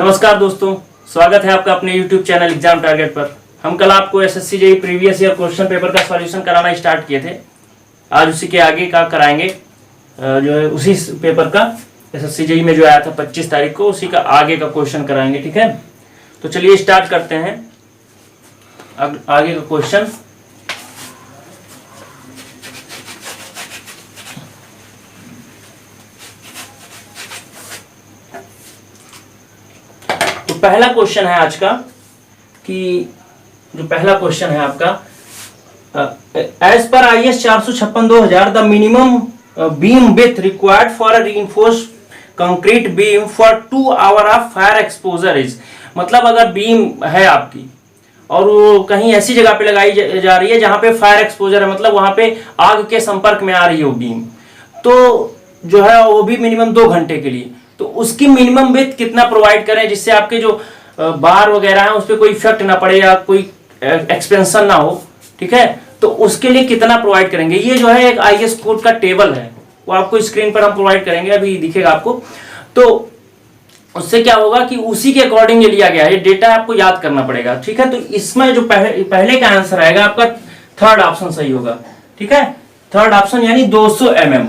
नमस्कार दोस्तों, स्वागत है आपका अपने YouTube चैनल एग्जाम टारगेट पर। हम कल आपको SSC JEE previous year question paper का सॉल्यूशन कराना स्टार्ट किए थे। आज उसी के आगे का कराएंगे, जो है उसी पेपर का SSC जेईई में जो आया था 25 तारीख को, उसी का आगे का क्वेश्चन कराएंगे। ठीक है, तो चलिए स्टार्ट करते हैं आगे का क्वेश्चन। पहला क्वेश्चन है आज का कि जो पहला क्वेश्चन है आपका, as per IS 456/2000 the minimum beam width required for a reinforced concrete beam for 2 hour of fire exposure is. मतलब अगर बीम है आपकी और वो कहीं ऐसी जगह पे लगाई जा रही है जहां पे फायर एक्सपोजर है, मतलब वहां पे आग के संपर्क में आ रही है वो बीम, तो जो है वो भी मिनिमम 2 घंटे के लिए, तो उसकी मिनिमम विड्थ कितना प्रोवाइड करें जिससे आपके जो बार वगैरह है उस पर कोई इफेक्ट ना पड़े या कोई एक्सपेंशन ना हो। ठीक है, तो उसके लिए कितना प्रोवाइड करेंगे। ये जो है एक IS कोड का टेबल है, वो आपको स्क्रीन पर हम प्रोवाइड करेंगे, अभी दिखेगा आपको। तो उससे क्या होगा कि उसी के अकॉर्डिंग ये लिया गया है, ये डेटा आपको याद करना पड़ेगा। ठीक है, तो इसमें जो पहले का आंसर आएगा आपका थर्ड ऑप्शन सही होगा। ठीक है, थर्ड ऑप्शन यानी 200 mm।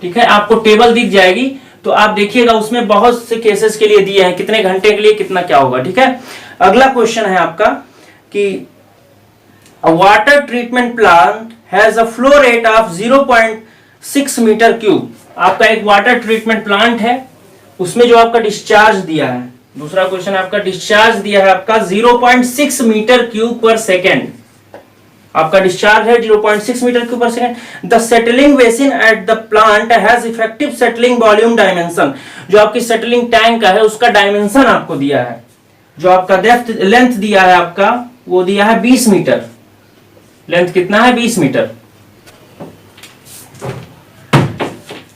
ठीक है, आपको टेबल दिख जाएगी तो आप देखिएगा, उसमें बहुत से केसेस के लिए दिए हैं कितने घंटे के लिए कितना क्या होगा। ठीक है, अगला क्वेश्चन है आपका कि a water treatment plant has a flow rate of 0.6 metre cube. आपका एक वाटर ट्रीटमेंट प्लांट है, उसमें जो आपका डिस्चार्ज दिया है, दूसरा क्वेश्चन आपका डिस्चार्ज दिया है आपका 0.6 मीटर क्यूब पर सेकेंड। आपका डिस्चार्ज है 0.6 मीटर क्यूब पर second. The settling basin at the plant has effective settling volume dimension. जो आपकी सेटलिंग टैंक का है उसका डायमेंशन आपको दिया है, जो आपका डेप्थ लेंथ दिया है आपका वो दिया है 20 मीटर। लेंथ कितना है? 20 मीटर।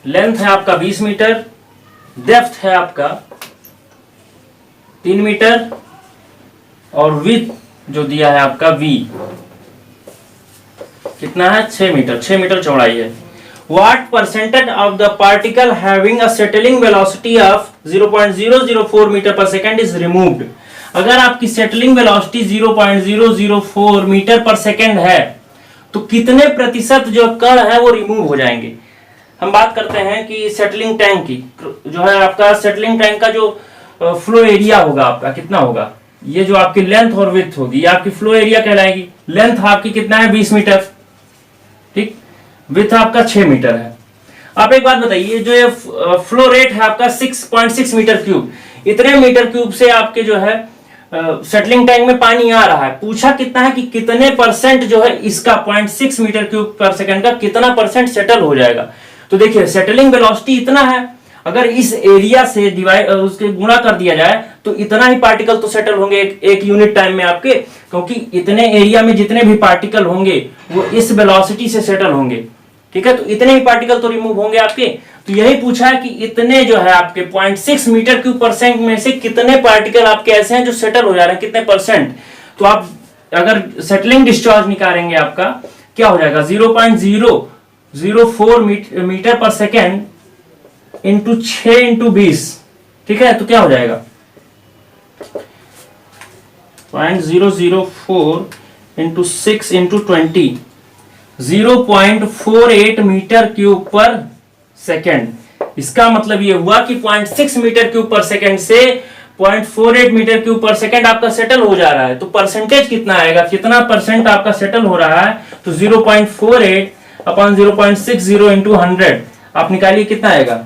लेंथ है आपका 20 मीटर, डेप्थ है आपका 3 मीटर और विड्थ जो दिया है आपका V कितना है? 6 मीटर। 6 मीटर चौड़ाई है। What percentage of the particle having a settling velocity of 0.004 metre पर सेकेंड is removed? अगर आपकी सेटलिंग वेलोसिटी 0.004 मीटर पर सेकेंड है तो कितने प्रतिशत जो कण है वो रिमूव हो जाएंगे। हम बात करते हैं कि सेटलिंग टैंक की, जो है आपका सेटलिंग टैंक का जो फ्लो एरिया होगा आपका कितना होगा, ये जो आपकी लेंथ और विड्थ होगी ये आपकी फ्लो एरिया कहलाएगी। लेंथ आपकी कितना है? 20 मीटर। ठीक, विड्थ आपका 6 मीटर है। आप एक बात बताइए, जो ये फ्लो रेट है आपका 6.6 मीटर क्यूब, इतने मीटर क्यूब से आपके जो है सेटलिंग टैंक में पानी आ रहा है, पूछा कितना है कि कितने परसेंट जो है इसका 0.6 मीटर क्यूब पर सेकंड का कितना परसेंट सेटल हो जाएगा। तो देखिए सेटलिंग वेलोसिटी इतना है, अगर इस एरिया से डिवाइड उसके गुणा कर दिया जाए तो इतना ही पार्टिकल तो सेटल होंगे एक यूनिट टाइम में आपके, क्योंकि इतने एरिया में जितने भी पार्टिकल होंगे वो इस वेलोसिटी से सेटल होंगे। ठीक है, तो इतने ही पार्टिकल तो रिमूव होंगे आपके। तो यही पूछा है कि इतने जो है आपके 0.6 मीटर क्यूब पर सेकंड में से कितने पार्टिकल आपके ऐसे हैं जो सेटल हो जा रहे हैं, कितने परसेंट। तो आप अगर सेटलिंग डिस्चार्ज निकालेंगे आपका क्या हो जाएगा, 0.004 मीटर पर सेकेंड इंटू 6 इंटू 20। ठीक है, तो क्या हो जाएगा 0.004 इंटू 6 इंटू 20, 0.48 मीटर क्यूब पर सेकेंड। इसका मतलब ये हुआ कि 0.6 मीटर क्यूब पर सेकेंड से 0.48 मीटर क्यूब पर सेकेंड आपका सेटल हो जा रहा है। तो परसेंटेज कितना आएगा, कितना परसेंट आपका सेटल हो रहा है, तो 0.48 अपॉन 0.60 इंटू 100 आप निकालिए कितना आएगा,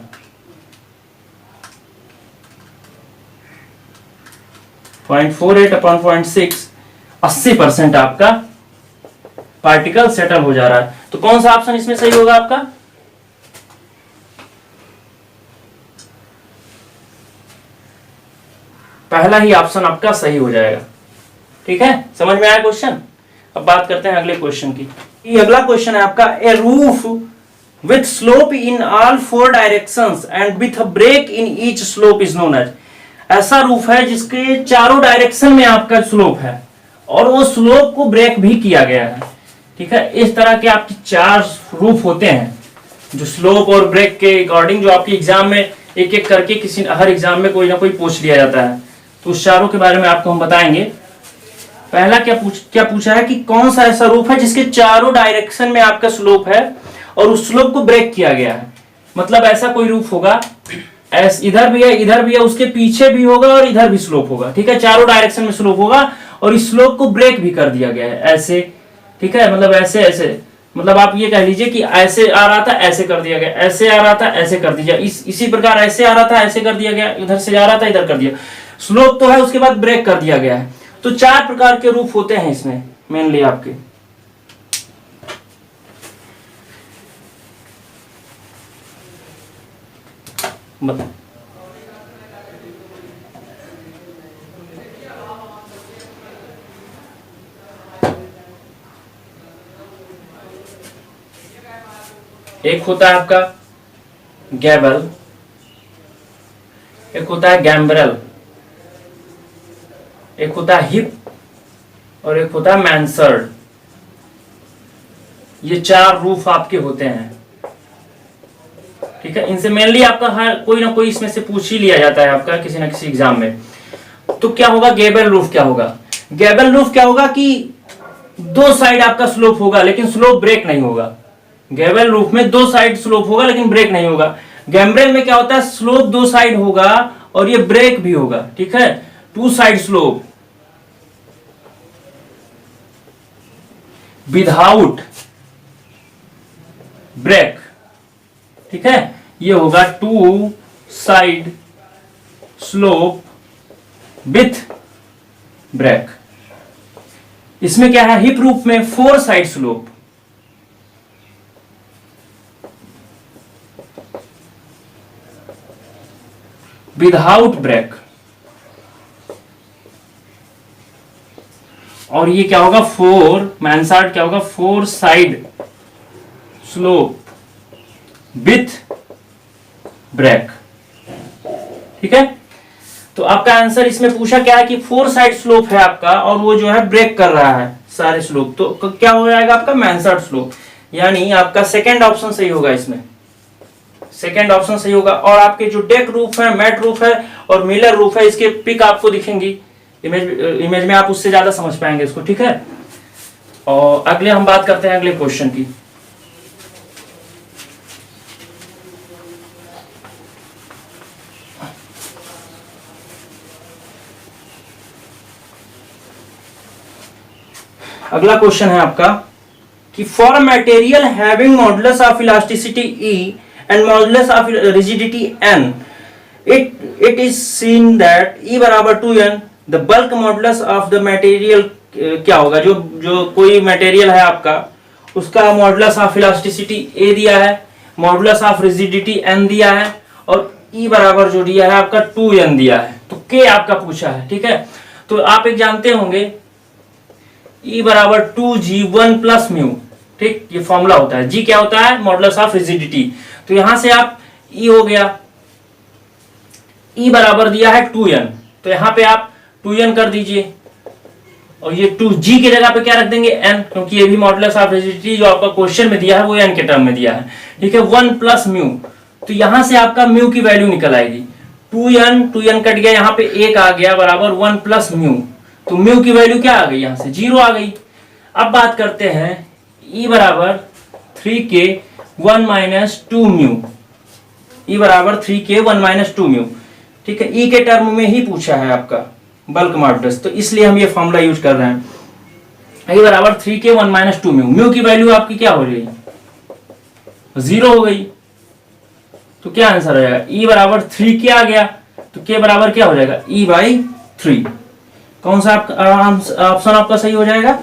0.48 अपॉन 0.6, 80% आपका पार्टिकल सेटल हो जा रहा है। तो कौन सा ऑप्शन इसमें सही होगा आपका, पहला ही ऑप्शन आपका सही हो जाएगा। ठीक है, समझ में आया क्वेश्चन। अब बात करते हैं अगले क्वेश्चन की। ये अगला क्वेश्चन है आपका, a roof with slope in all 4 directions and with a break in each slope is known as. ऐसा रूफ है जिसके चारों डायरेक्शन में आपका स्लोप है और वो स्लोप को ब्रेक भी किया गया है। ठीक है, इस तरह के आपके 4 रूफ होते हैं जो स्लोप और ब्रेक के अकॉर्डिंग जो आपकी एग्जाम में एक एक करके किसी हर एग्जाम में कोई ना कोई पूछ लिया जाता है। तो उस चारों के बारे में आपको हम बताएंगे। पहला क्या पूछा है कि कौन सा ऐसा रूप है जिसके चारों डायरेक्शन में आपका स्लोप है और उस स्लोप को ब्रेक किया गया है। मतलब ऐसा कोई रूप होगा, इधर भी है, इधर भी है, उसके पीछे भी होगा और इधर भी स्लोप होगा, ठीक है, चारों डायरेक्शन में स्लोप होगा और इस स्लोप को ब्रेक भी कर दिया गया है ऐसे, ठीक है, मतलब ऐसे ऐसे, मतलब आप ये कह लीजिए कि ऐसे आ रहा था ऐसे कर दिया गया, ऐसे आ रहा था ऐसे कर दिया, इसी प्रकार ऐसे आ रहा था ऐसे कर दिया गया, इधर से जा रहा था इधर कर दिया, स्लोप तो है, उसके बाद ब्रेक कर दिया गया है। तो 4 प्रकार के रूप होते हैं इसमें मेनली आपके। बताओ एक होता है आपका गैबल, एक होता है गैम्ब्रेल, एक होता है हिप और एक होता है मैंसर्ड। ये 4 रूफ आपके होते हैं, ठीक है। इनसे मेनली आपका हर कोई ना कोई इसमें से पूछ ही लिया जाता है आपका किसी ना किसी एग्जाम में। तो क्या होगा गैबल रूफ, क्या होगा गैबल रूफ, क्या होगा कि 2 साइड आपका स्लोप होगा लेकिन स्लोप ब्रेक नहीं होगा। गैबल रूफ में 2 साइड स्लोप होगा लेकिन ब्रेक नहीं होगा। गैम्ब्रेल में क्या होता है, स्लोप 2 साइड होगा और ये ब्रेक भी होगा, ठीक है, 2 साइड स्लोप विदाउट ब्रेक, ठीक है, ये होगा 2 साइड स्लोप विथ ब्रेक। इसमें क्या है, हिप रूप में 4 साइड स्लोप विदाउट ब्रेक, और ये क्या होगा 4 मैंसर्ड क्या होगा 4 साइड स्लोप विथ ब्रेक, ठीक है। तो आपका आंसर इसमें पूछा क्या है कि 4 साइड स्लोप है आपका और वो जो है ब्रेक कर रहा है सारे स्लोप, तो क्या हो जाएगा आपका मैंसर्ड स्लोप, यानी आपका सेकंड ऑप्शन सही होगा, इसमें सेकंड ऑप्शन सही होगा। और आपके जो डेक रूफ है, मैट रूफ है और मिलर रूफ है, इसके पिक आपको दिखेंगी इमेज में, आप उससे ज्यादा समझ पाएंगे इसको, ठीक है। और अगले हम बात करते हैं अगले क्वेश्चन की। अगला क्वेश्चन है आपका कि for material having modulus of elasticity E and modulus of rigidity N, it is seen that E बराबर 2n, the bulk modulus of the material क्या होगा, जो कोई मटेरियल है आपका उसका मॉडुलस ऑफ इलास्टिसिटी A दिया है, मॉडुलस ऑफ रिजिडिटी N दिया है और E बराबर जो दिया है आपका 2n दिया है, तो K आपका पूछा है, ठीक है। तो आप एक जानते होंगे E बराबर 2g1 प्लस म्यू, ठीक, ये फॉर्मूला होता है। G क्या होता है, मॉडुलस ऑफ रिजिडिटी, तो यहां से आप E हो गया, E बराबर दिया है 2n, तो यहां पे आप 2n कर दीजिए और ये 2g की जगह पे क्या रख देंगे n, क्योंकि ये भी मॉडुलस ऑफ रिजिडिटी जो आपका क्वेश्चन में दिया है वो n के टर्म में दिया है, ठीक है। 1 प्लस म्यू, तो यहां से आपका म्यू की वैल्यू निकल आएगी, 2n कट गया, यहाँ पे 1 आ गया बराबर 1 प्लस म्यू, तो म्यू की वैल्यू क्या आ गई, यहां से 0 आ गई। अब बात करते हैं E बराबर 3k 1 माइनस 2 म्यू, E बराबर 3k 1 माइनस 2 म्यू, ठीक है। E के टर्म में ही पूछा है आपका बल्क मॉडुलस, तो इसलिए हम ये फॉर्मूला यूज कर रहे हैं। E बराबर 3k 1 माइनस 2 म्यू, म्यू की वैल्यू आपकी क्या हो रही, 0 हो गई, तो क्या आंसर आएगा, E बराबर 3k आ गया, तो k बराबर क्या हो जाएगा, E बाई 3। कौन सा ऑप्शन आपका सही हो जाएगा,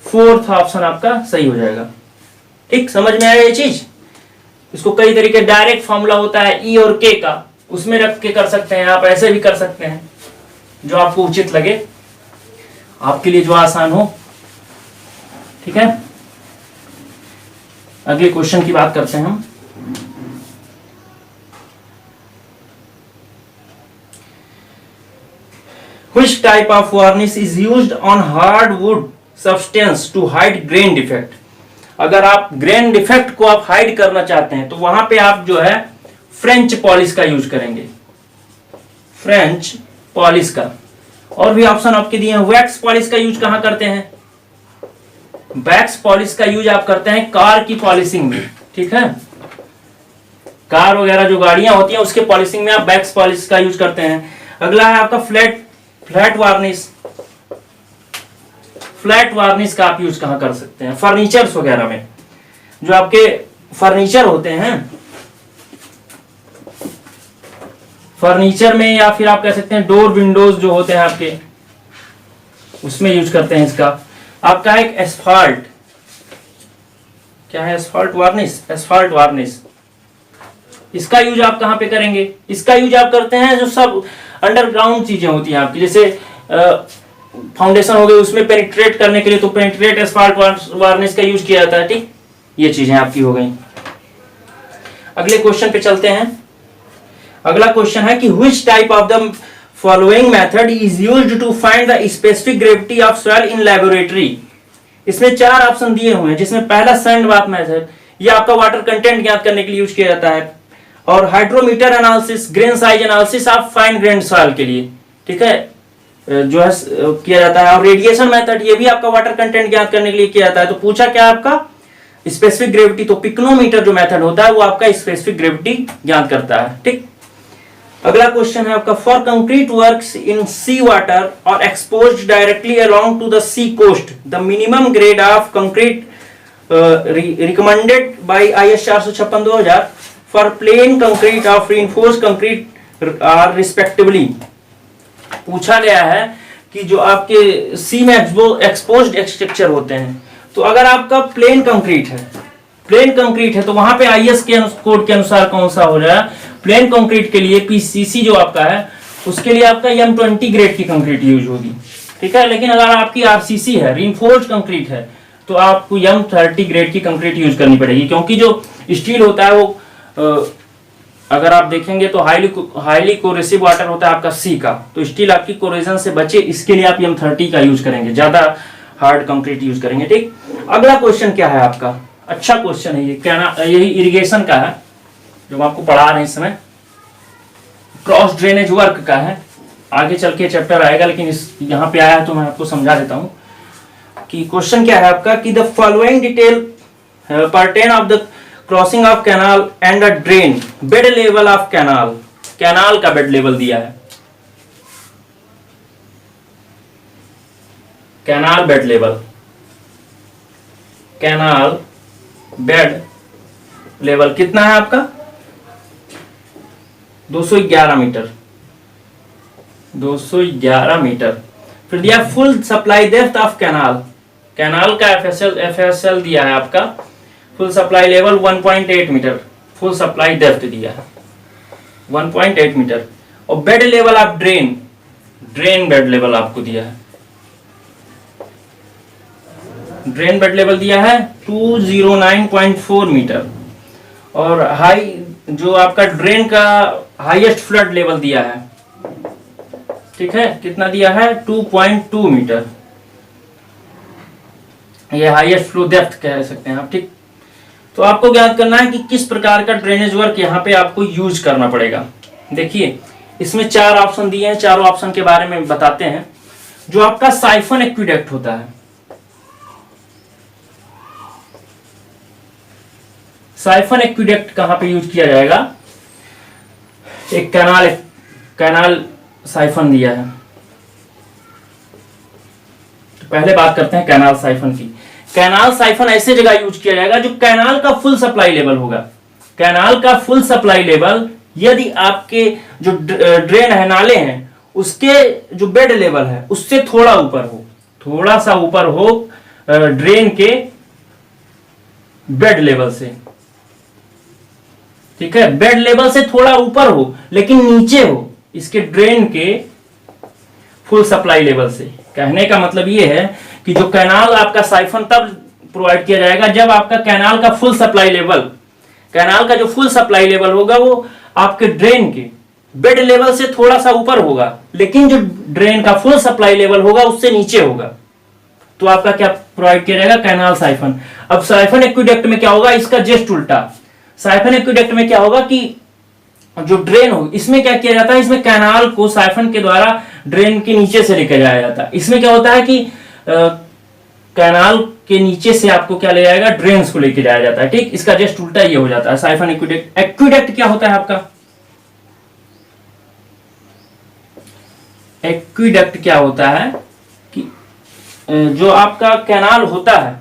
4th ऑप्शन आपका सही हो जाएगा, ठीक, समझ में आया ये चीज। इसको कई तरीके, डायरेक्ट फॉर्मूला होता है E और K का, उसमें रख के कर सकते हैं, आप ऐसे भी कर सकते हैं, जो आपको उचित लगे, आपके लिए जो आसान हो, ठीक है। अगले क्वेश्चन की बात करते हैं हम। Which type of varnish is used on hardwood substance to hide grain defect? अगर आप ग्रेन डिफेक्ट को आप हाइड करना चाहते हैं तो वहां पे आप जो है फ्रेंच पॉलिश का यूज करेंगे, फ्रेंच पॉलिश का। और भी ऑप्शन आपके दिए हैं, वैक्स पॉलिश का यूज कहां करते हैं? वैक्स पॉलिश का यूज आप करते हैं कार की पॉलिशिंग में, ठीक है, कार वगैरह जो गाड़ियां होती हैं उसके पॉलिशिंग में आप वैक्स पॉलिश का यूज करते हैं। अगला है आपका फ्लैट वार्निश। फ्लैट वार्निश का आप यूज कहां कर सकते हैं? फर्नीचर्स वगैरह में, जो आपके फर्नीचर होते हैं, फर्नीचर में, या फिर आप कह सकते हैं डोर विंडोज जो होते हैं आपके, उसमें यूज करते हैं इसका। आपका एक एस्फाल्ट, क्या है? Asphalt varnish, asphalt varnish. इसका यूज आप कहां पे करेंगे? इसका यूज आप करते हैं जो सब अंडरग्राउंड चीजें होती हैं आपकी, जैसे फाउंडेशन हो गई, उसमें पेनिट्रेट करने के लिए तो पेनिट्रेट एस्फाल्ट वार्निश का यूज किया जाता है, ठीक। ये चीजें आपकी हो गई। अगले क्वेश्चन पे चलते हैं। अगला क्वेश्चन है कि which type of the following method is used to find the specific gravity of soil in laboratory। इसमें 4 ऑप्शन दिए हुए हैं, जिसमें पहला सैंड बाथ मेथड, ये आपका वाटर कंटेंट ज्ञात करने के लिए यूज किया जाता है, और hydrometer analysis, grain size analysis of fine grain soil के लिए, ठीक है, जो है किया जाता है। और रेडिएशन मेथड, ये भी आपका वाटर कंटेंट ज्ञात करने के लिए किया जाता है। तो पूछा क्या आपका? स्पेसिफिक ग्रेविटी, तो पिक्नोमीटर जो मेथड होता है वो आपका स्पेसिफिक ग्रेविटी ज्ञात करता है, ठीक। अगला क्वेश्चन है आपका, for concrete works in sea water और exposed directly along to the sea coast the minimum grade of concrete recommended by IS 456/2000 for plain concrete of reinforced concrete are respectively. पूछा गया है कि जो आपके सी में एक्सपोज्ड स्ट्रक्चर होते हैं, तो अगर आपका प्लेन कंक्रीट है, प्लेन कंक्रीट है, तो वहां पे IS के कोड के अनुसार कौन सा हो जाए? प्लेन कंक्रीट के लिए PCC जो आपका है, उसके लिए आपका M20 ग्रेड की कंक्रीट यूज होगी, ठीक है। लेकिन अगर आपकी RCC है, रीइंफोर्स्ड कंक्रीट है, तो आपको M30 ग्रेड की कंक्रीट यूज करनी पड़ेगी, क्योंकि जो स्टील होता है वो अगर आप देखेंगे तो हाईली कोरेसिव वाटर होता है आपका सी का, तो स्टील आपकी कोरेजन से बचे, इसके लिए आप M30 का यूज करेंगे, ज्यादा हार्ड कंक्रीट यूज करेंगे, ठीक। अगला क्वेश्चन क्या है आपका? अच्छा क्वेश्चन है ये, कहना यही इरिगेशन का है, जो हम आपको पढ़ा रहे हैं इस समय, क्रॉस ड्रेनेज वर्क का है। आगे चल के चैप्टर आएगा, लेकिन इस यहाँ पे आया है तो मैं आपको समझा देता हूँ कि क्वेश्चन क्या है आपका, कि the following detail pertain of the crossing of canal and a drain, bed level of canal. Canal का बेड लेवल दिया है, canal bed level, canal bed level कितना है आपका? 211 मीटर, 211 मीटर। फिर दिया full supply depth of canal, canal का FSL दिया है आपका, full supply level 1.8 metre, full supply depth दिया है 1.8 मीटर। और bed level of drain, drain bed level आपको दिया है, ड्रेन बेड लेवल दिया है 209.4 मीटर। और हाई जो आपका ड्रेन का हाईएस्ट फ्लड लेवल दिया है, ठीक है, कितना दिया है? 2.2 मीटर। ये हाईएस्ट फ्लो डेप्थ कह सकते हैं आप, ठीक। तो आपको ज्ञात करना है कि किस प्रकार का ड्रेनेज वर्क यहाँ पे आपको यूज करना पड़ेगा। देखिए इसमें 4 ऑप्शन दिए हैं, चारों ऑप्शन के बारे में बताते हैं। जो आपका साइफन एक्विडक्ट होता है, साइफन एक्विडक्ट कहां पे यूज किया जाएगा? एक कैनाल साइफन दिया है, तो पहले बात करते हैं कैनाल साइफन की। कैनाल साइफन ऐसे जगह यूज किया जाएगा जो कैनाल का फुल सप्लाई लेवल होगा। कैनाल का फुल सप्लाई लेवल यदि आपके जो ड्रेन है, नाले हैं, उसके जो बेड लेवल है उससे थोड़ा ऊपर हो, थोड़ा सा ऊपर हो ड्रेन के बेड लेवल से, ठीक है, बेड लेवल से थोड़ा ऊपर हो लेकिन नीचे हो इसके ड्रेन के फुल सप्लाई लेवल से। कहने का मतलब ये है कि जो कैनाल आपका साइफन तब प्रोवाइड किया जाएगा जब आपका कैनाल का फुल सप्लाई लेवल, कैनाल का जो फुल सप्लाई लेवल होगा वो आपके ड्रेन के बेड लेवल से थोड़ा सा ऊपर होगा, लेकिन जो ड्रेन का फुल सप्लाई लेवल होगा उससे नीचे होगा, तो आपका क्या प्रोवाइड किया जाएगा? Canal siphon. अब साइफन एक्विडक्ट में क्या होगा? इसका जस्ट उल्टा। साइफन एक्विडक्ट में क्या होगा कि जो ड्रेन हो, इसमें क्या किया जाता है, इसमें कैनाल को साइफन के द्वारा ड्रेन के नीचे से लेकर जाया जाता है। इसमें क्या होता है कि कैनाल के नीचे से आपको क्या ले जाएगा, ड्रेन्स को लेकर जाया जाता है। ठीक, इसका जस्ट उल्टा ये हो जाता है साइफन एक्विडेक्ट। एक्विडेक्ट क्या होता है आपका, एक्विडक्ट क्या होता है कि जो आपका कैनाल होता है,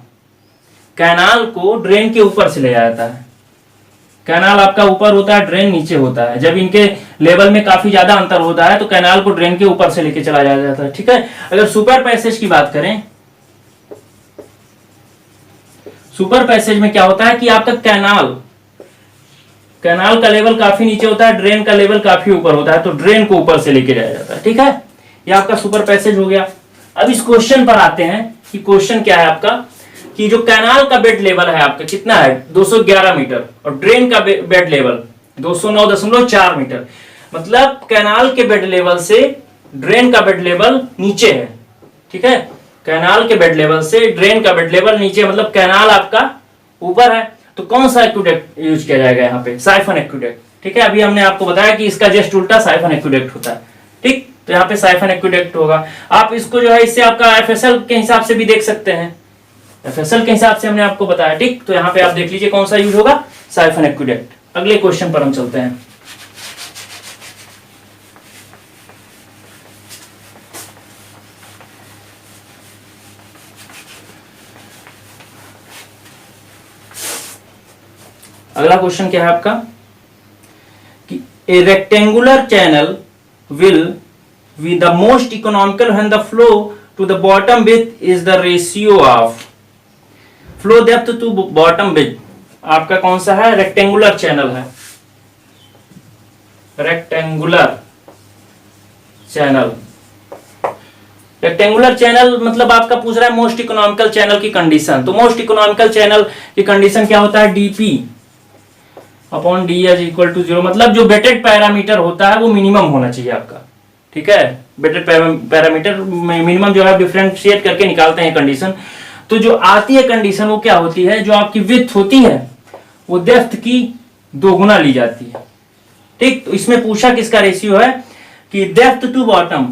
कैनाल को ड्रेन के ऊपर से ले जाता है। कैनाल आपका ऊपर होता है, ड्रेन नीचे होता है। जब इनके लेवल में काफी ज्यादा अंतर होता है तो कैनाल को ड्रेन के ऊपर से लेके चला जाता है। ठीक है, अगर सुपर पैसेज की बात करें, सुपर पैसेज में क्या होता है कि आपका कैनाल का लेवल काफी नीचे होता है, ड्रेन का लेवल काफी ऊपर होता है, तो ड्रेन को ऊपर से लेके जाया जाता है। ठीक है, ये आपका सुपर पैसेज हो गया। अब इस क्वेश्चन पर आते हैं कि क्वेश्चन क्या है आपका, कि जो कैनाल का बेड लेवल है आपका कितना है, 211 मीटर, और ड्रेन का बेड लेवल 209.4 मीटर। मतलब कैनाल के बेड लेवल से ड्रेन का बेड लेवल नीचे है। ठीक है, कैनाल के बेड लेवल से ड्रेन का बेड लेवल नीचे, मतलब कैनाल आपका ऊपर है। तो कौन सा एक्विडेक्ट यूज किया जाएगा यहाँ पे, साइफन एक्विडेक्ट। ठीक है, अभी हमने आपको बताया कि इसका जस्ट उल्टा साइफन एक्विडेक्ट होता है। ठीक, तो यहाँ पे साइफन एक्विडेक्ट होगा। आप इसको जो है इससे आपका एफएसएल के हिसाब से भी देख सकते हैं, एफएसएल के हिसाब से हमने आपको बताया। ठीक, तो यहाँ पे आप देख लीजिए कौन सा यूज होगा, साइफन एक्विडेक्ट। अगले क्वेश्चन पर हम चलते हैं। अगला क्वेश्चन क्या है आपका, कि a rectangular channel will be the most economical when the flow to the bottom width is the ratio of flow depth to bottom width. आपका कौन सा है, रेक्टेंगुलर चैनल है, रेक्टेंगुलर चैनल। रेक्टेंगुलर चैनल मतलब आपका पूछ रहा है मोस्ट इकोनॉमिकल चैनल की कंडीशन। तो मोस्ट इकोनॉमिकल चैनल की कंडीशन क्या होता है, DP upon D is equal to 0। मतलब जो वेटेड पैरामीटर होता है वो मिनिमम होना चाहिए आपका। ठीक है, वेटेड पैरामीटर मिनिमम जो है डिफरेंशिएट करके निकालते हैं कंडीशन। तो जो आती है कंडीशन वो क्या होती है, जो आपकी विड्थ होती है वो डेप्थ की 2 गुना ली जाती है। ठीक, तो इसमें पूछा किसका रेशियो है, कि depth to bottom,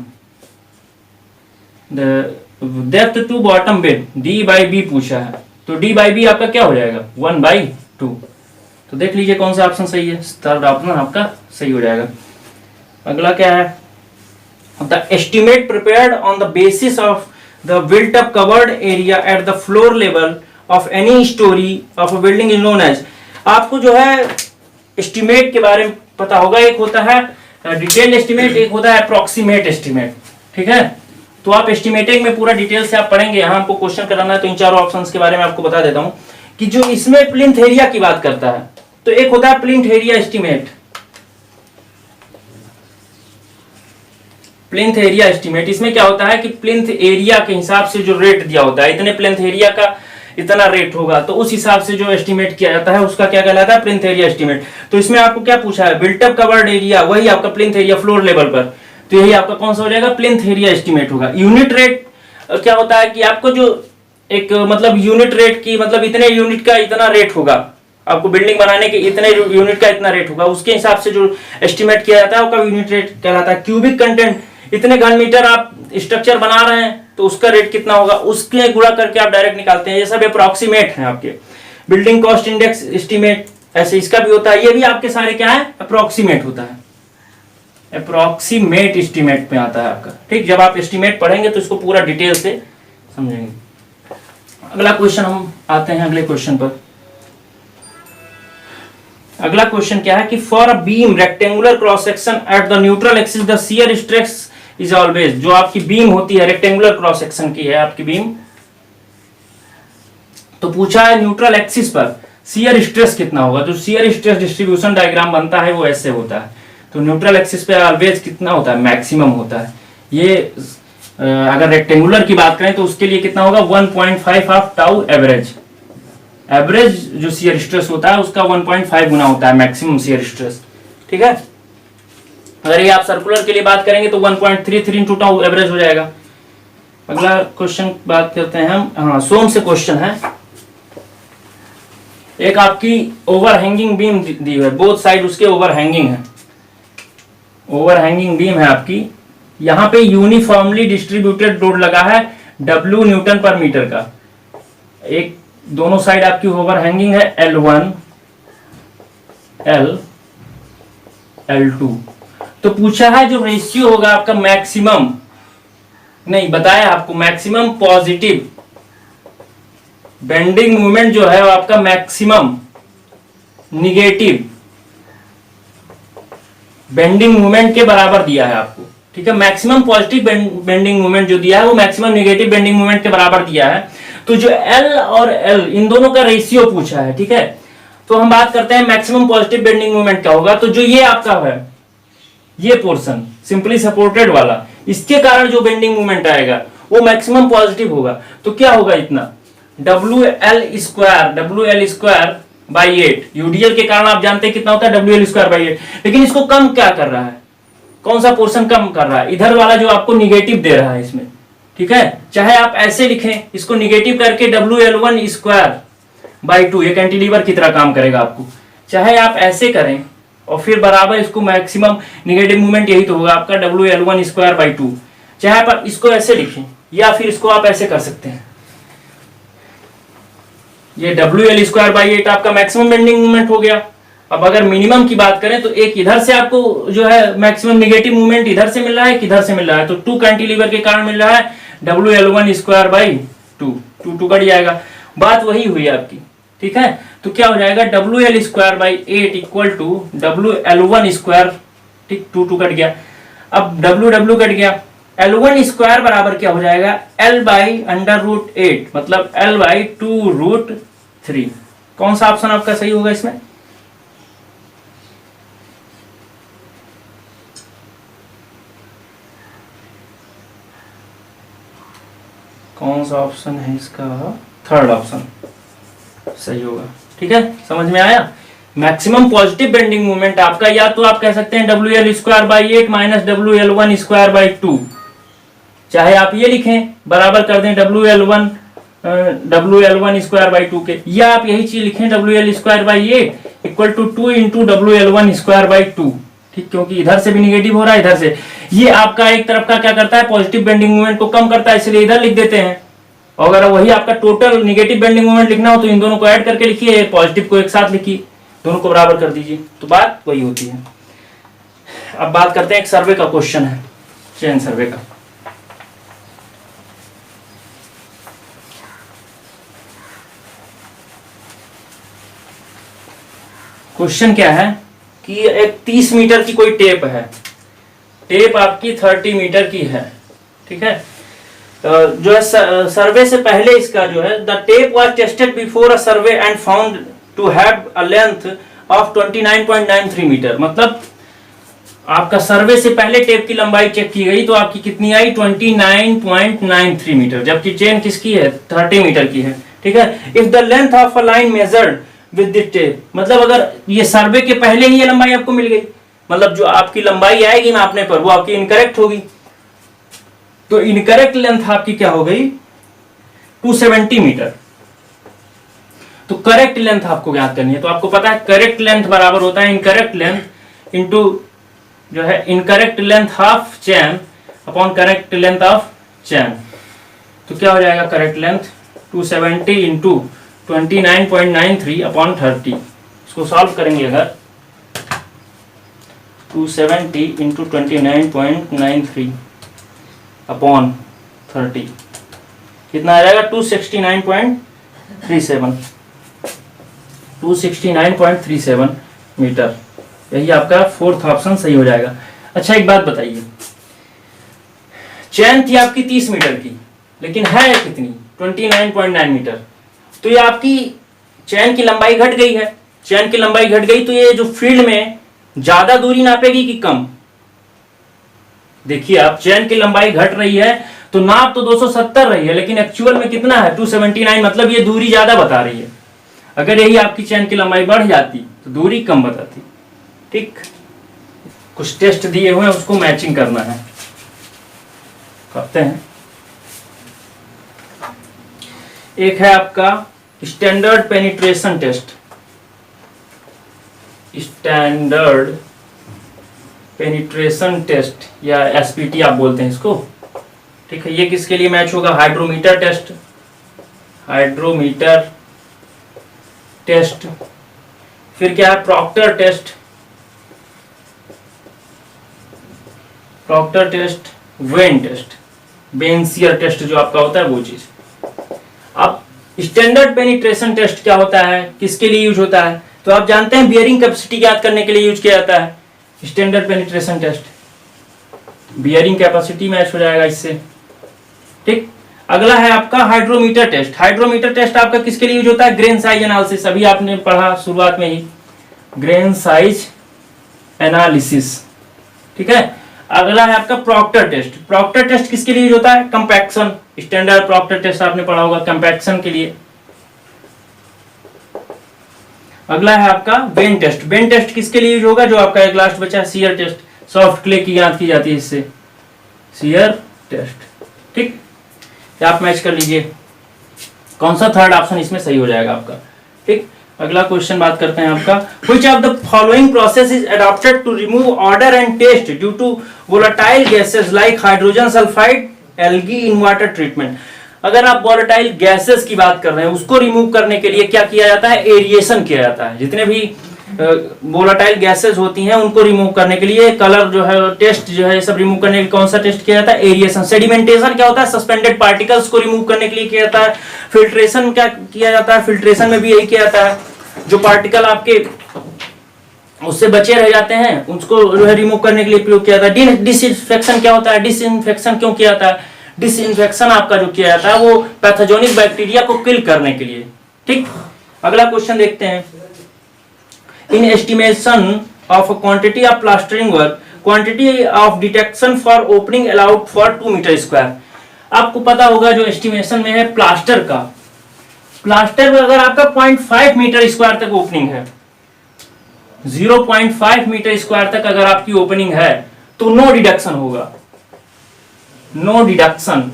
depth to bottom width D/B पूछा है। तो D/B आपका क्या हो जाएगा, 1/2। तो देख लीजिए कौन सा ऑप्शन सही है, थर्ड ऑप्शन आपका सही हो जाएगा। अगला क्या है, the estimate prepared on the basis of the built up covered area at the floor level of any storey of a building is known as. आपको जो है एस्टिमेट के बारे में पता होगा, एक होता है डिटेल एस्टिमेट, एक होता है अप्रोक्सीमेट एस्टिमेट। ठीक है, तो आप एस्टिमेटिंग में पूरा डिटेल से आप पढ़ेंगे। यहाँ आपको क्वेश्चन कराना है तो इन चारों ऑप्शंस के बारे में आपको बता देता हूं कि जो इसमें प्लिंथ एरिया की बात करता है, तो एक होता है plinth area estimate, plinth area estimate. इसमें क्या होता है कि प्लिंथ एरिया के हिसाब से जो रेट दिया होता है, इतने प्लिंथ एरिया का इतना रेट होगा, तो उस हिसाब से जो एस्टिमेट किया जाता है उसका क्या कहलाता है, प्लिंथ एरिया एस्टिमेट। तो इसमें आपको क्या पूछा है, बिल्ट अप कवर्ड एरिया, वही आपका प्लिंथ एरिया फ्लोर लेवल पर, तो यही आपका कौन सा हो जाएगा, प्लिंथ एरिया एस्टिमेट होगा। यूनिट रेट क्या होता है कि आपको जो एक मतलब यूनिट रेट की, मतलब इतने यूनिट का इतना रेट होगा, आपको बिल्डिंग बनाने के इतने यूनिट का इतना रेट होगा, उसके हिसाब से जो एस्टिमेट किया जाता है उसका यूनिट रेट कहलाता है। क्यूबिक कंटेंट, इतने घन मीटर आप स्ट्रक्चर बना रहे हैं तो उसका रेट कितना होगा, उसके गुणा करके आप डायरेक्ट निकालते हैं। ये सब अप्रोक्सीमेट है आपके। बिल्डिंग कॉस्ट इंडेक्स एस्टिमेट ऐसे इसका भी होता है, ये भी आपके सारे क्या है, अप्रोक्सीमेट होता है, अप्रोक्सीमेट एस्टिमेट में आता है आपका। ठीक, जब आप एस्टिमेट पढ़ेंगे तो इसको पूरा डिटेल से समझेंगे। अगला क्वेश्चन हम आते हैं अगले क्वेश्चन पर। अगला क्वेश्चन क्या है कि for a beam rectangular cross section at the neutral axis the shear stress is always. जो आपकी बीम होती है रेक्टेंगुलर क्रॉस सेक्शन की है आपकी बीम, तो पूछा है न्यूट्रल एक्सिस पर शियर स्ट्रेस कितना होगा। तो शियर स्ट्रेस डिस्ट्रीब्यूशन डायग्राम बनता है वो ऐसे होता है। तो न्यूट्रल एक्सिस पे ऑलवेज कितना होता है, मैक्सिमम होता है। ये अगर रेक्टेंगुलर की बात करें तो उसके लिए कितना होगा, 1.5 ऑफ टाउ एवरेज। एवरेज जो शियर स्ट्रेस होता है उसका 1.5 गुना होता है मैक्सिमम शियर स्ट्रेस। ठीक है, अगर ये आप सर्कुलर के लिए बात करेंगे तो 1.33 इंटू टाउ एवरेज हो जाएगा। अगला क्वेश्चन बात करते हैं हम, हाँ सोम से क्वेश्चन है। एक आपकी ओवर हैंगिंग बीम दी है, बोथ साइड उसके ओवर हैंगिंग है। ओवरहैंगिंग बीम है आपकी, यहाँ पे यूनिफॉर्मली डिस्ट्रीब्यूटेड लोड लगा है W न्यूटन पर मीटर का। एक दोनों साइड आपकी ओवरहैंगिंग है L1 L2। तो पूछा है जो रेशियो होगा आपका मैक्सिमम, नहीं बताया आपको, मैक्सिमम पॉजिटिव बेंडिंग मोमेंट जो है वो आपका मैक्सिमम निगेटिव बेंडिंग मोमेंट के बराबर दिया है आपको, ठीक है। मैक्सिमम पॉजिटिव बेंडिंग मोमेंट जो दिया है वो मैक्सिमम नेगेटिव बेंडिंग मोमेंट के बराबर दिया है। तो जो L और L इन दोनों का रेशियो पूछा है, ठीक है। तो हम बात करते हैं मैक्सिमम पॉजिटिव बेंडिंग मोमेंट क्या होगा। तो जो ये आपका है, ये पोर्शन सिंपली सपोर्टेड वाला, इसके कारण जो बेंडिंग मोमेंट आएगा वो मैक्सिमम पॉजिटिव होगा। तो क्या होगा, इतना WL स्क्वायर बाई 8। यूडीएल के कारण आप जानते हैं कितना होता है WL स्क्वायर बाई 8। लेकिन इसको कम क्या कर रहा है, कौन सा पोर्शन कम कर रहा है, इधर वाला जो आपको निगेटिव दे रहा है इसमें, ठीक है। चाहे आप ऐसे लिखें इसको निगेटिव करके WL1 स्क्वायर बाई 2, ये कैंटिलीवर की तरह काम करेगा आपको। चाहे आप ऐसे करें और फिर बराबर इसको मैक्सिमम निगेटिव मूवमेंट यही तो होगा आपका WL1 स्क्वायर बाई 2। चाहे आप इसको ऐसे लिखें या फिर इसको आप ऐसे कर सकते हैं, ये WL स्क्वायर बाई 8 आपका मैक्सिमम बेंडिंग मूवमेंट हो गया। अब अगर मिनिमम की बात करें तो एक इधर से आपको जो है मैक्सिमम नेगेटिव मूवमेंट इधर से मिल रहा है, किधर से मिल रहा है, तो 2 कैंटिलीवर के कारण मिल रहा है WL1 स्क्वायर बाई 2, 2 कट जाएगा, बात वही हुई आपकी, ठीक है। तो क्या हो जाएगा WL square by 8 equal to WL1 square, ठीक, 2 कट गया। अब W कट गया, L1 स्क्वायर बराबर क्या हो जाएगा L बाई √8, मतलब L बाई 2√3। कौन सा ऑप्शन आपका सही होगा इसमें, कौन सा ऑप्शन है इसका, थर्ड ऑप्शन सही होगा, ठीक है। समझ में आया। मैक्सिमम पॉजिटिव बेंडिंग मोमेंट आपका, या तो आप कह सकते हैं WL square by 8 minus WL1 square by 2, चाहे आप ये लिखें बराबर कर दें WL1 स्क्वायर बाई 2 के, या आप यही चीज लिखें WL square by 8 equal to 2 into WL1 square by 2, ठीक, क्योंकि इधर से भी निगेटिव हो रहा है, इधर से ये आपका एक तरफ का क्या करता है पॉजिटिव बेंडिंग मोमेंट को कम करता है, इसलिए इधर लिख देते हैं। और अगर वही आपका टोटल नेगेटिव बेंडिंग मोमेंट लिखना हो तो इन दोनों को ऐड करके लिखिए, पॉजिटिव को एक साथ लिखिए, दोनों को बराबर कर दीजिए, तो बात वही होती है। अब बात करते हैं एक सर्वे का क्वेश्चन है, चेन सर्वे का। क्वेश्चन क्या है कि एक 30 मीटर की कोई टेप है, टेप आपकी 30 मीटर की है, ठीक है। जो है सर्वे से पहले इसका जो है the tape was tested before a survey and found to have a length of 29.93 metre. मतलब आपका सर्वे से पहले टेप की लंबाई चेक की गई तो आपकी कितनी आई 29.93 मीटर, जबकि चेन किसकी है 30 मीटर की है, ठीक है। If the length of a line measured with the tape, मतलब अगर ये सर्वे के पहले ही ये लंबाई आपको मिल गई, मतलब जो आपकी लंबाई आएगी नापने पर वो आपकी इनकरेक्ट होगी, तो इनकरेक्ट लेंथ आपकी क्या हो गई 270 मीटर। तो करेक्ट लेंथ आपको ज्ञात करनी है, तो आपको पता है करेक्ट लेंथ बराबर होता है इनकरेक्ट लेंथ इंटू जो है incorrect length of chain upon correct length of chain. तो क्या हो जाएगा करेक्ट लेंथ 270 इंटू 29.93 अपॉन 30। इसको सॉल्व करेंगे अगर 270 इंटू 29.93 अपॉन 30 कितना आ जाएगा 269.37 मीटर। यही आपका फोर्थ ऑप्शन सही हो जाएगा। अच्छा एक बात बताइए, चेन थी आपकी 30 मीटर की लेकिन है कितनी 29.9 मीटर, तो ये आपकी चेन की लंबाई घट गई है। चेन की लंबाई घट गई तो ये जो फील्ड में ज्यादा दूरी नापेगी कि कम। देखिए आप चेन की लंबाई घट रही है तो नाप तो 270 रही है लेकिन एक्चुअल में कितना है 279, मतलब ये दूरी ज्यादा बता रही है। अगर यही आपकी चेन की लंबाई बढ़ जाती तो दूरी कम बताती। ठीक, कुछ टेस्ट दिए हुए हैं उसको मैचिंग करना है, करते हैं। एक है आपका standard penetration test, standard penetration test या एसपीटी आप बोलते हैं इसको, ठीक है। ये किसके लिए मैच होगा? Hydrometer test, hydrometer test. फिर क्या है? Proctor test, proctor test, vane test, बेंसियर टेस्ट जो आपका होता है वो चीज। अब स्टैंडर्ड पेनिट्रेशन टेस्ट क्या होता है, किसके लिए यूज होता है? तो आप जानते हैं बियरिंग कैपेसिटी ज्ञात करने के लिए यूज किया जाता है standard penetration test. Bearing capacity match हो जाएगा इससे, ठीक। अगला है आपका हाइड्रोमीटर टेस्ट। हाइड्रोमीटर टेस्ट आपका किसके लिए यूज होता है? ग्रेन साइज एनालिसिस, अभी आपने पढ़ा शुरुआत में ही, ग्रेन साइज एनालिसिस, ठीक है। अगला है आपका प्रॉक्टर टेस्ट। प्रॉक्टर टेस्ट किसके लिए यूज होता है? कंपैक्शन, स्टैंडर्ड प्रॉक्टर टेस्ट आपने पढ़ा होगा कंपैक्शन के लिए। अगला है आपका वेन टेस्ट। वेन टेस्ट किसके लिए यूज होगा? जो आपका एक लास्ट बचा है सीयर टेस्ट, सॉफ्ट क्ले की याद की जाती है इससे, सीयर टेस्ट, ठीक। आप मैच कर लीजिए कौन सा थर्ड ऑप्शन इसमें सही हो जाएगा आपका, ठीक। अगला क्वेश्चन बात करते हैं आपका, which of the following process is adopted to remove odour and taste due to volatile gases like hydrogen sulphide, algae in water treatment. अगर आप वोलेटाइल गैसेस की बात कर रहे हैं, उसको रिमूव करने के लिए क्या किया जाता है? एरिएशन किया जाता है। जितने भी वोलेटाइल गैसेस होती हैं उनको रिमूव करने के लिए, कलर जो है, टेस्ट जो है, सब रिमूव करने के लिए कौन सा टेस्ट किया जाता है? एरिएशन। सेडिमेंटेशन क्या होता है? सस्पेंडेड पार्टिकल्स को रिमूव करने के लिए किया जाता है। फिल्ट्रेशन क्या किया जाता है? फिल्ट्रेशन में भी यही किया जाता है, जो पार्टिकल आपके उससे बचे रह जाते हैं उसको जो है रिमूव करने के लिए प्रयोग किया जाता है। डिसइंफेक्शन क्या होता है? डिसइंफेक्शन क्यों किया जाता है? डिसइंफेक्शन आपका जो किया जाता है वो पैथोजेनिक बैक्टीरिया को किल करने के लिए, ठीक। अगला क्वेश्चन देखते हैं, in estimation of quantity of plastering work, quantity of deduction for opening allowed for 2 metre square. आपको पता होगा जो एस्टिमेशन में है प्लास्टर का, प्लास्टर में अगर आपका 0.5 मीटर स्क्वायर तक ओपनिंग है, 0.5 मीटर स्क्वायर तक अगर आपकी ओपनिंग है तो नो डिडक्शन होगा, नो डिडक्शन।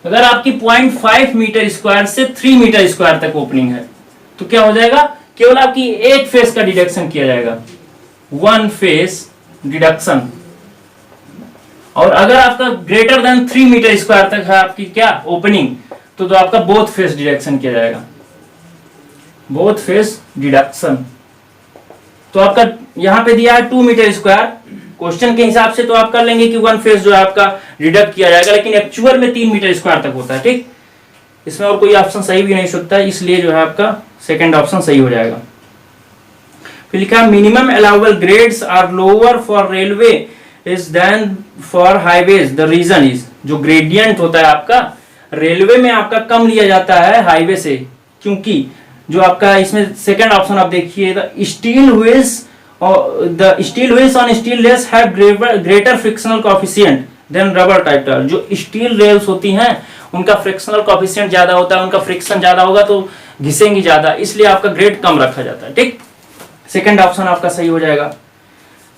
अगर आपकी 0.5 मीटर स्क्वायर से 3 मीटर स्क्वायर तक ओपनिंग है तो क्या हो जाएगा? केवल आपकी एक फेस का डिडक्शन किया जाएगा, 1 फेस डिडक्शन। और अगर आपका ग्रेटर देन 3 मीटर स्क्वायर तक है आपकी क्या ओपनिंग, तो आपका बोथ फेस डिडक्शन किया जाएगा, बोथ फेस डिडक्शन। तो आपका यहां पे दिया है 2 मीटर स्क्वायर, क्वेश्चन के हिसाब से तो आप कर लेंगे कि 1 फेस जो है आपका डिडक्ट किया जाएगा, लेकिन एक्चुअल में 3 मीटर स्क्वायर तक होता है, ठीक। इसमें और कोई ऑप्शन सही भी नहीं सकता, इसलिए जो है आपका सेकंड ऑप्शन सही हो जाएगा। फिर लिखा minimum allowable grades are lower for railway is than for highways, the reason is, जो ग्रेडियंट होता है आपका रेलवे में आपका कम लिया जाता है हाईवे से, क्योंकि जो आपका इसमें सेकंड ऑप्शन आप देखिए, the steel wheels on steel rails have greater frictional coefficient than rubber type tyre. जो स्टील रेल्स होती हैं उनका फ्रिक्शनल कोएफिशिएंट ज्यादा होता है, उनका फ्रिक्शन ज्यादा होगा तो घिसेंगी ज्यादा, इसलिए आपका ग्रेड कम रखा जाता है, ठीक। सेकंड ऑप्शन आपका सही हो जाएगा।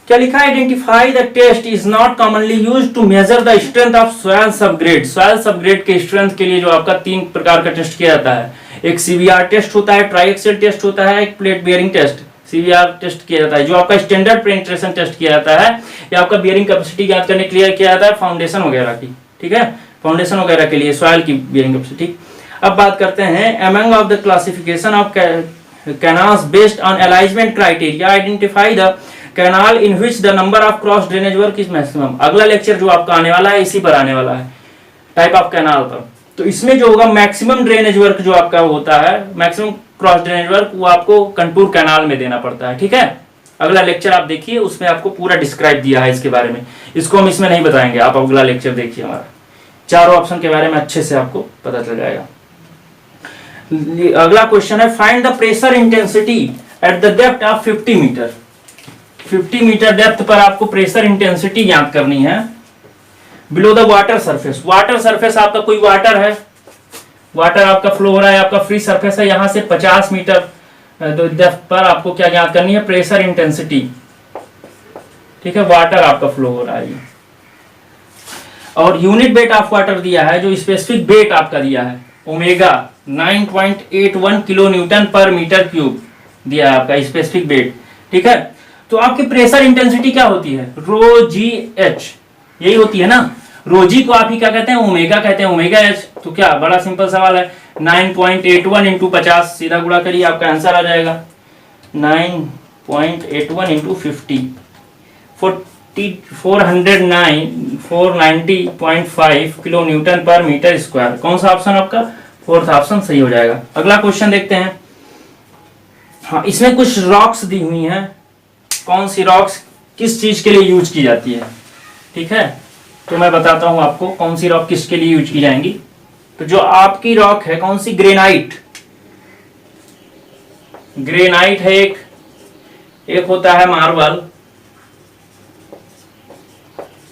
क्या लिखा है? Identify the test is not commonly used to measure the strength of soil subgrade. Soil subgrade के स्ट्रेंथ के लिए जो आपका 3 प्रकार का टेस्ट किया जाता है, एक सीवीआर टेस्ट होता है, ट्राइएक्सियल टेस्ट होता है, एक plate bearing test. CBR test किया जाता है जो आपका स्टैंडर्ड पेनिट्रेशन टेस्ट किया जाता है, या आपका बियरिंग कैपेसिटी ज्ञात करने के लिए किया जाता है फाउंडेशन वगैरह की, ठीक है, फाउंडेशन वगैरह के लिए सॉइल की बियरिंग कैपेसिटी। अब बात करते हैं among of the classification of canals based on alignment criteria, identify the canal in which the number of cross drainage work is maximum. अगला लेक्चर जो आपका आने वाला है इसी पर आने वाला है, टाइप ऑफ कैनाल पर। तो इसमें जो होगा मैक्सिमम ड्रेनेज वर्क जो आपका होता है, मैक्सिमम क्रॉस ड्रेनेज वर्क, वो आपको कंटूर कैनाल में देना पड़ता है, ठीक है। अगला लेक्चर आप देखिए, उसमें आपको पूरा डिस्क्राइब दिया है इसके बारे में, इसको हम इसमें नहीं बताएंगे, आप अगला लेक्चर देखिए हमारा, चारों ऑप्शन के बारे में अच्छे से आपको पता चल जाएगा। अगला क्वेश्चन है, find the pressure intensity at the depth of 50 metre. 50 metre depth पर आपको प्रेशर इंटेंसिटी ज्ञात करनी है below the water surface. Water surface आपका कोई वाटर है, वाटर आपका फ्लो हो रहा है, आपका फ्री सरफेस है, यहां से 50 मीटर डेप्थ पर आपको क्या ज्ञात करनी है? प्रेशर इंटेंसिटी, ठीक है, वाटर आपका फ्लो हो रहा है। और यूनिट वेट ऑफ वाटर दिया है, जो स्पेसिफिक वेट आपका दिया है ओमेगा 9.81 किलो न्यूटन पर मीटर क्यूब दिया है आपका स्पेसिफिक वेट, ठीक है। तो आपकी प्रेशर इंटेंसिटी क्या होती है, रो जी एच, यही होती है ना। रो जी को आप ही क्या कहते हैं, ओमेगा कहते हैं, ओमेगा एच। तो क्या बड़ा सिंपल सवाल है, 9.81 इंटू 50, सीधा गुणा करिए आपका आंसर आ जाएगा 9.81 इंटू 50, 490.5 किलो न्यूटन पर मीटर स्क्वायर। कौन सा ऑप्शन आपका, फोर्थ ऑप्शन सही हो जाएगा। अगला क्वेश्चन देखते हैं। हाँ, इसमें कुछ रॉक्स दी हुई हैं, कौन सी रॉक्स किस चीज के लिए यूज की जाती है, ठीक है। तो मैं बताता हूं आपको कौन सी रॉक किसके लिए यूज की जाएंगी। तो जो आपकी रॉक है कौन सी, ग्रेनाइट, ग्रेनाइट है एक होता है मार्बल,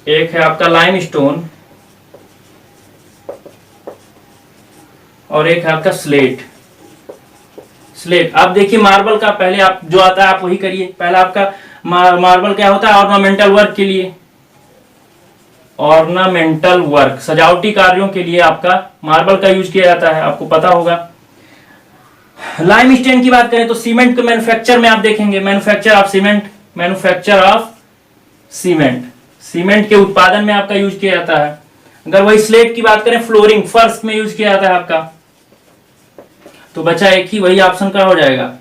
एक है आपका लाइमस्टोन, और एक है आपका स्लेट। स्लेट, आप देखिए मार्बल का पहले आप जो आता है आप वही करिए। पहला आपका मार्बल क्या होता है, ऑर्नामेंटल वर्क के लिए, ऑर्नामेंटल वर्क, सजावटी कार्यों के लिए आपका मार्बल का यूज किया जाता है, आपको पता होगा। लाइमस्टोन की बात करें तो सीमेंट के मैन्युफैक्चर में आप देखेंगे, manufacture of cement, manufacture of cement, cement के उत्पादन में आपका यूज किया जाता है। अगर वही स्लेट की बात करें, फ्लोरिंग, फर्श में यूज किया जाता है आपका। तो बचा एक ही, वही ऑप्शन का हो जाएगा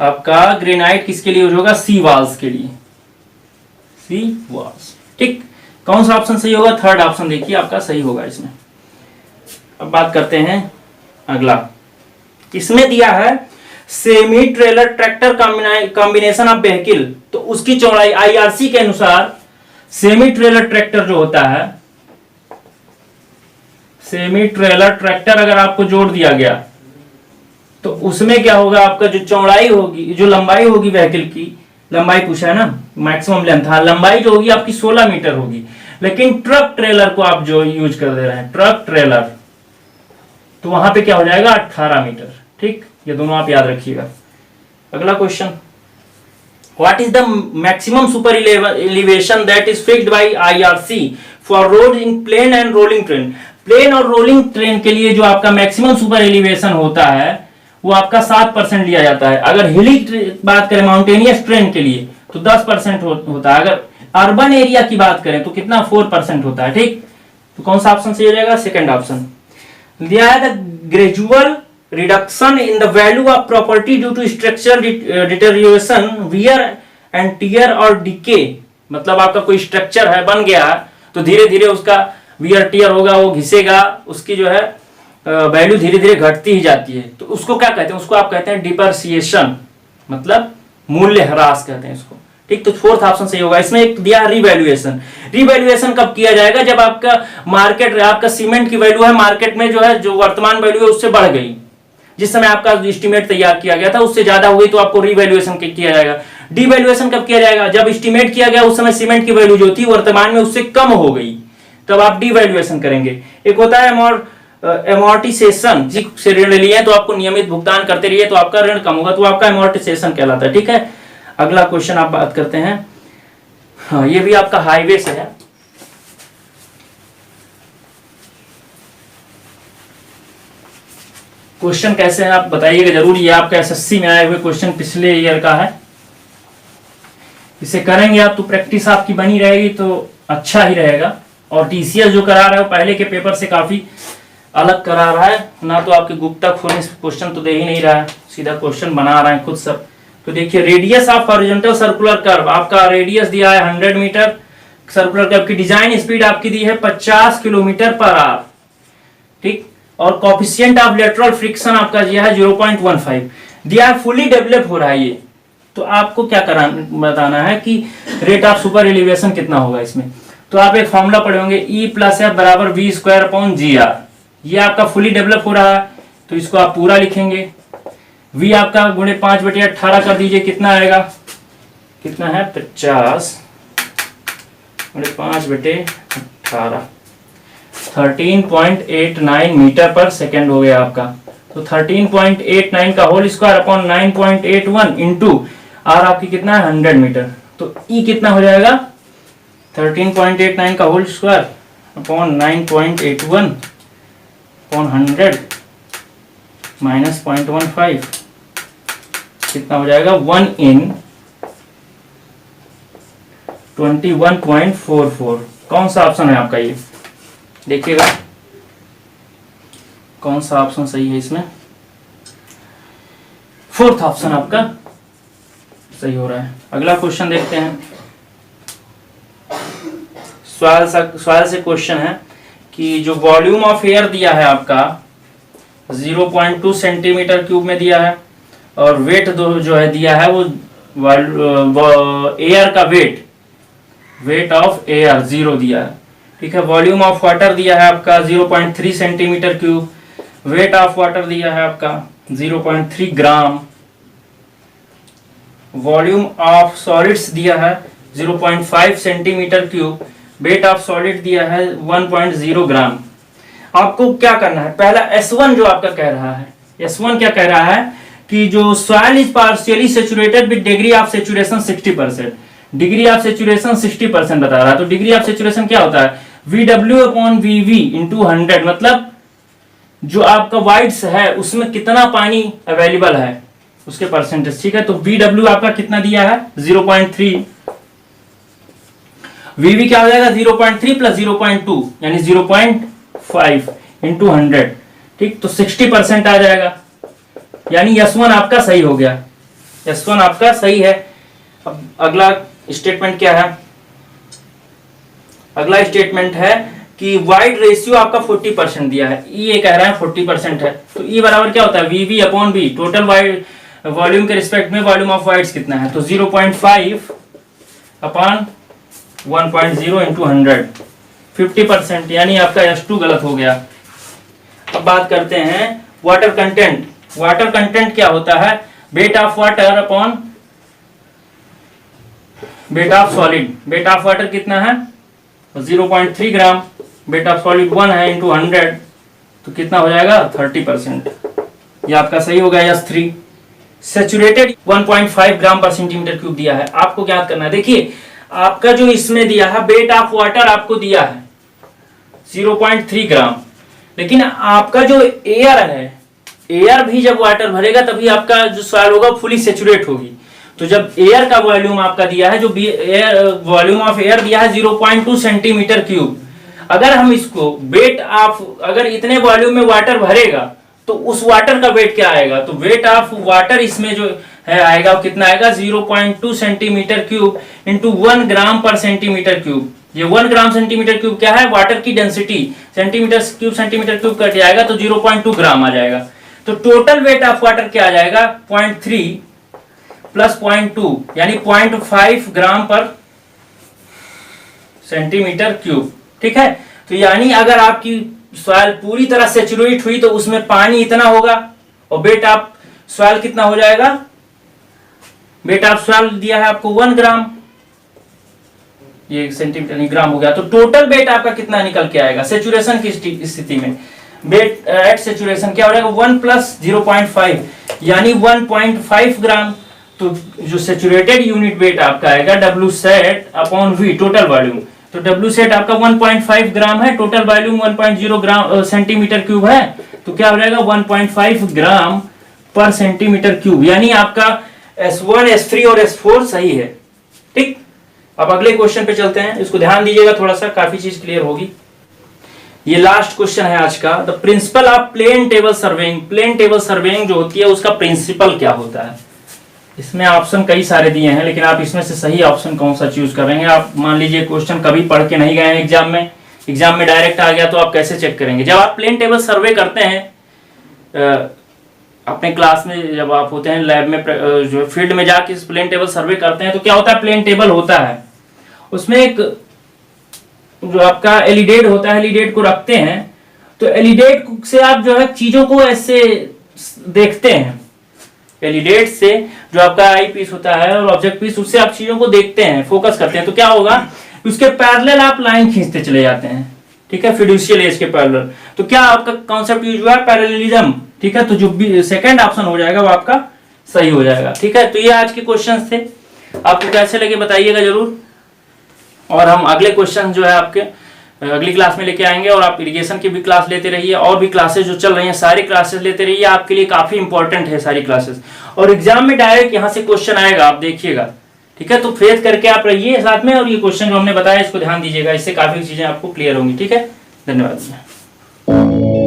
आपका ग्रेनाइट, किसके लिए यूज होगा, सी वॉल्स के लिए, सी वॉल्स, ठीक। कौन सा ऑप्शन सही होगा, थर्ड ऑप्शन देखिए आपका सही होगा इसमें। अब बात करते हैं अगला, इसमें दिया है semi trailer tractor combination of vehicle, तो उसकी चौड़ाई आईआरसी के अनुसार सेमी ट्रेलर ट्रैक्टर जो होता है, सेमी ट्रेलर ट्रैक्टर अगर आपको जोड़ दिया गया तो उसमें क्या होगा, आपका जो चौड़ाई होगी, जो लंबाई होगी व्हीकल की, लंबाई पूछा है ना, मैक्सिमम लेंथ, हाँ लंबाई जो होगी आपकी 16 मीटर होगी। लेकिन ट्रक ट्रेलर को आप जो यूज कर दे रहे हैं, ट्रक ट्रेलर, तो वहां पे क्या हो जाएगा 18 मीटर, ठीक। ये दोनों आप याद रखिएगा। अगला question, what is the maximum super elevation that is fixed by IRC for road in plain and rolling terrain. Plain और रोलिंग ट्रेन के लिए जो आपका मैक्सिमम सुपर एलिवेशन होता है वो आपका 7% लिया जाता है। अगर हिली बात करें, माउंटेनियस ट्रेन के लिए तो 10% होता है। अगर अर्बन एरिया की बात करें तो कितना, 4% होता है, ठीक। तो कौन सा ऑप्शन सही हो जाएगा, सेकंड ऑप्शन। दिया है the gradual reduction in the value of property due to structural deterioration, wear and tear और डिके। मतलब आपका कोई स्ट्रक्चर है, बन गया तो धीरे धीरे उसका वियर टियर होगा, वो घिसेगा, उसकी जो है वैल्यू धीरे धीरे घटती ही जाती है। तो उसको क्या कहते हैं, उसको आप कहते हैं डिप्रिसिएशन, मतलब मूल्य ह्रास कहते हैं इसको, ठीक। तो फोर्थ ऑप्शन सही होगा। इसमें एक दिया रिवैल्यूएशन, रिवैल्यूएशन कब किया जाएगा, जब आपका मार्केट, आपका सीमेंट की वैल्यू है मार्केट में जो है, जो वर्तमान वैल्यू है उससे बढ़ गई, जिस समय आपका एस्टीमेट तैयार किया गया था उससे ज्यादा हो गई, तो आपको रिवैल्यूएशन किया जाएगा। डिवैल्यूएशन कब किया जाएगा, जब एस्टीमेट किया गया उस समय सीमेंट की वैल्यू जो थी वर्तमान में उससे कम हो गई, तब आप डिवैल्यूएशन करेंगे। एक होता है एमोर्टिसेशन, से ऋण लिए तो आपको नियमित भुगतान करते रहिए तो आपका ऋण कम होगा, तो आपका एमोर्टिसेशन कहलाता है, ठीक है। अगला क्वेश्चन आप बात करते हैं, हाँ ये भी आपका हाईवे से है। क्वेश्चन कैसे है आप बताइएगा जरूर, ये आपका एसएससी में आए हुए क्वेश्चन पिछले ईयर का है। इसे करेंगे आप तो प्रैक्टिस आपकी बनी रहेगी तो अच्छा ही रहेगा। और टीसीएस जो करा रहा है वो पहले के पेपर से काफी अलग करा रहा है ना, तो आपके गुप्तक होने से क्वेश्चन तो दे ही नहीं रहा है, सीधा क्वेश्चन बना रहा है खुद सब। तो देखिए radius of horizontal circular curve, आपका रेडियस दिया है 100 मीटर, सर्कुलर कर्व की डिजाइन स्पीड आपकी दी है 50 किलोमीटर पर आवर, ठीक। और कोफिशिएंट ऑफ लेटरल फ्रिक्शन आपका दिया है 0.15, दिया है फुली डेवलप हो रहा है ये। तो आपको क्या बताना है कि रेट ऑफ सुपर एलिवेशन कितना होगा इसमें। तो आप एक फॉर्मूला पढ़े होंगे, E + F = V² ये आपका फुली डेवलप हो रहा है, तो इसको आप पूरा लिखेंगे। V आपका गुणे 5/18 कर दीजिए, कितना आएगा, कितना है 50 गुणे 5/18, 13.89 मीटर पर सेकेंड हो गया आपका। तो 13.89 का whole square upon 9.81 into R आपकी कितना है 100 मीटर। तो E कितना हो जाएगा 13.89 का whole square upon 9.81 upon 100 minus 0.15 कितना हो जाएगा 1 in 21.44। कौन सा ऑप्शन है आपका? ये देखिएगा कौन सा ऑप्शन सही है इसमें। फोर्थ ऑप्शन आपका सही हो रहा है। अगला क्वेश्चन देखते हैं। सवाल से क्वेश्चन है कि जो वॉल्यूम ऑफ एयर दिया है आपका 0.2 सेंटीमीटर क्यूब में दिया है, और वेट जो है दिया है वो एयर का वेट ऑफ एयर 0 दिया है। ठीक है। वॉल्यूम ऑफ वाटर दिया है आपका 0.3 centimetre cube, weight of water दिया है आपका 0.3 ग्राम, वॉल्यूम ऑफ सॉलिड्स दिया है 0.5 centimetre cube, weight of solid दिया है 1.0 ग्राम। आपको क्या करना है? पहला S1 जो आपका कह रहा है, S1 क्या कह रहा है कि जो soil is partially saturated with degree of saturation 60%, degree of saturation 60% बता रहा है। तो डिग्री ऑफ सैचुरेशन क्या होता है? VW/VV × 100, मतलब जो आपका वाइड्स है उसमें कितना पानी अवेलेबल है उसके परसेंटेज। ठीक है। तो VW आपका कितना दिया है? 0.3। VV क्या हो जाएगा? 0.3 + 0.2 यानी 0.5 × 100। ठीक। तो 60% आ जाएगा, यानी S1 आपका सही हो गया। S1 आपका सही है। अब अगला स्टेटमेंट क्या है? अगला स्टेटमेंट है कि वाइड रेशियो आपका 40% दिया है। ये कह रहा है 40% है, तो E बराबर क्या होता है? VV/V, टोटल वाइड वॉल्यूम के रिस्पेक्ट में वॉल्यूम ऑफ वाइड्स कितना है? तो 0.5 / 1.0 × 100, 50%, यानी आपका S2 गलत हो गया। अब बात करते हैं वाटर कंटेंट। वाटर कंटेंट क्या होता है? Weight of water upon weight of solid. Weight of water कितना है? 0.3 ग्राम, वेट ऑफ सॉलिड 1 है × 100, तो कितना हो जाएगा? 30%। ये आपका सही हो गया S3। सैचुरेटेड 1.5 ग्राम पर सेंटीमीटर क्यूब दिया है। आपको क्या करना है? देखिए आपका जो इसमें दिया है वेट ऑफ वाटर आपको दिया है 0.3 ग्राम, लेकिन आपका जो एयर है, एयर भी जब वाटर भरेगा तभी आपका जो सॉइल होगा फुली सैचुरेट होगी। तो जब एयर का वॉल्यूम आपका दिया है, जो वॉल्यूम ऑफ एयर दिया है 0.2 सेंटीमीटर क्यूब, अगर हम इसको वेट ऑफ, अगर इतने वॉल्यूम में वाटर भरेगा तो उस वाटर का वेट क्या आएगा? तो वेट ऑफ वाटर इसमें जो है आएगा वो कितना आएगा? 0.2 सेंटीमीटर क्यूब × 1 ग्राम पर सेंटीमीटर क्यूब। ये 1 ग्राम सेंटीमीटर क्यूब क्या है? वाटर की डेंसिटी। सेंटीमीटर क्यूब कट जाएगा तो 0.2 ग्राम आ जाएगा। तो टोटल वेट ऑफ वाटर क्या आ जाएगा? 0.3 + 0.2 यानी 0.5 ग्राम पर सेंटीमीटर क्यूब। ठीक है। तो यानी अगर आपकी सॉइल पूरी तरह सैचुरेट हुई तो उसमें पानी इतना होगा, और वेट ऑफ सॉइल कितना हो जाएगा? वेट ऑफ सॉइल दिया है आपको 1 ग्राम, ये सेंटीमीटर नहीं ग्राम हो गया। तो टोटल वेट आपका कितना निकल के आएगा सैचुरेशन की स्थिति में? वेट एट सैचुरेशन क्या हो जाएगा? 1 + 0.5 यानी 1.5 ग्राम। तो जो सैचुरेटेड यूनिट वेट आपका आएगा WSat/V, टोटल वॉल्यूम। तो WSat आपका 1.5 ग्राम है, total volume 1.0 gram centimetre cube है, तो क्या हो जाएगा? 1.5 ग्राम पर सेंटीमीटर क्यूब, यानी आपका S1, S3 और S4 सही है। ठीक। अब अगले क्वेश्चन पे चलते हैं। इसको ध्यान दीजिएगा, थोड़ा सा काफी चीज क्लियर होगी। ये लास्ट क्वेश्चन है आज का। The principle of plane table surveying. Plane table surveying जो होती है उसका प्रिंसिपल क्या होता है? इसमें ऑप्शन कई सारे दिए हैं, लेकिन आप इसमें से सही ऑप्शन कौन सा चूज कर रहे हैं? आप मान लीजिए क्वेश्चन कभी पढ़ के नहीं गए हैं एग्जाम में डायरेक्ट आ गया तो आप कैसे चेक करेंगे? जब आप प्लेन टेबल सर्वे करते हैं अपने क्लास में, जब आप होते हैं लैब में, जो फील्ड में जाके प्लेन टेबल सर्वे करते हैं तो क्या होता है? प्लेन टेबल होता है, उसमें एक जो आपका एलिडेट होता है, एलिडेट को रखते हैं, तो एलिडेट से आप जो है चीजों को ऐसे देखते हैं। एलिडेट से जो आपका आई पीस होता है और ऑब्जेक्ट पीस, उससे आप चीजों को देखते हैं, फोकस करते हैं, तो क्या होगा? उसके पैरेलल आप लाइन खींचते चले जाते हैं। ठीक है। फिड्यूशियल एज के पैरेलल। तो क्या आपका कॉन्सेप्ट यूज हुआ? पैरेललिज्म। ठीक है। तो जो सेकंड ऑप्शन हो जाएगा वो आपका सही हो जाएगा। ठीक है। तो ये आज के क्वेश्चंस थे, आपको कैसे लगे बताइएगा जरूर। और हम अगले क्वेश्चन जो है आपके अगली क्लास में लेके आएंगे, और आप इरिगेशन की भी क्लास लेते रहिए, और भी क्लासेस जो चल रही हैं सारी क्लासेस लेते रहिए, आपके लिए काफी इंपॉर्टेंट है सारी क्लासेस। और एग्जाम में डायरेक्ट यहाँ से क्वेश्चन आएगा, आप देखिएगा। ठीक है, तो फेथ करके आप रहिए साथ में, और ये क्वेश्चन जो हमने बताया इसको ध्यान दीजिएगा, इससे काफी चीजें आपको क्लियर होंगी। ठीक है, धन्यवाद।